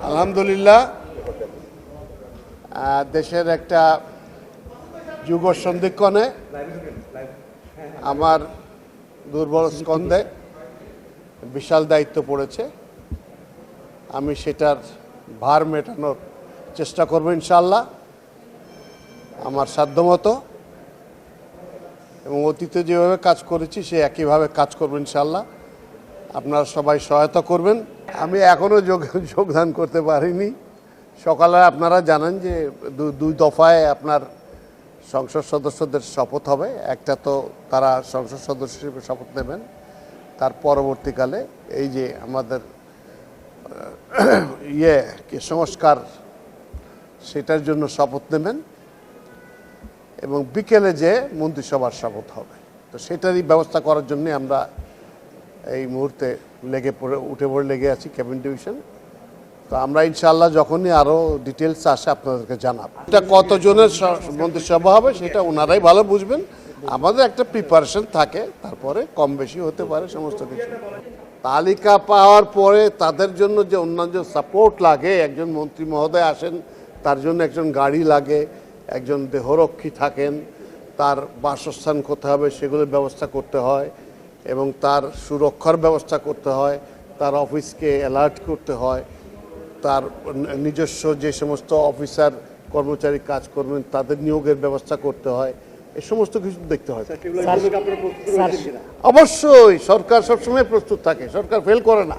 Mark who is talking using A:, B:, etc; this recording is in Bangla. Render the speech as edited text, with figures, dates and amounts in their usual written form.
A: আলহামদুলিল্লাহ দেশের একটা যুগ সন্ধিক্ষণে আমার দুর্বল স্কন্ধে বিশাল দায়িত্ব পড়েছে। আমি সেটার ভার মেটানোর চেষ্টা করব ইনশাআল্লাহ আমার সাধ্যমতো, এবং অতীতে যেভাবে কাজ করেছি সে একইভাবে কাজ করব ইনশাআল্লাহ। আপনারা সবাই সহায়তা করবেন। আমি এখনও যোগদান করতে পারিনি। সকালে আপনারা জানেন যে দুই দফায় আপনার সংসদ সদস্যদের শপথ হবে। একটা তো তারা সংসদ সদস্য হিসেবে শপথ নেবেন, তার পরবর্তীকালে এই যে আমাদের সংস্কার সেটার জন্য শপথ নেবেন, এবং বিকেলে যে মন্ত্রিসভার শপথ হবে। তো সেটারই ব্যবস্থা করার জন্য আমরা এই মুহূর্তে উঠে পড়ে লেগে আছি ক্যাবিনেট ডিভিশন। তো আমরা ইনশাআল্লাহ যখনই আরও ডিটেলস আসে আপনাদেরকে জানাব। এটা কতজনের মন্ত্রিসভা হবে সেটা ওনারাই ভালো বুঝবেন। আমাদের একটা প্রিপারেশন থাকে, তারপরে কম বেশি হতে পারে সমস্ত কিছু। তালিকা পাওয়ার পরে তাদের জন্য যে অন্যান্য সাপোর্ট লাগে, একজন মন্ত্রী মহোদয় আসেন, তার জন্য একজন গাড়ি লাগে, একজন দেহরক্ষী থাকেন, তার বাসস্থান কোথায় হবে সেগুলোর ব্যবস্থা করতে হয়, এবং তার সুরক্ষার ব্যবস্থা করতে হয়, তার অফিসকে অ্যালার্ট করতে হয়, তার নিজস্ব যে সমস্ত অফিসার কর্মচারী কাজ করবেন তাদের নিয়োগের ব্যবস্থা করতে হয়। এই সমস্ত কিছু দেখতে হয়। অবশ্যই সরকার সবসময় প্রস্তুত থাকে, সরকার ফেল করে না।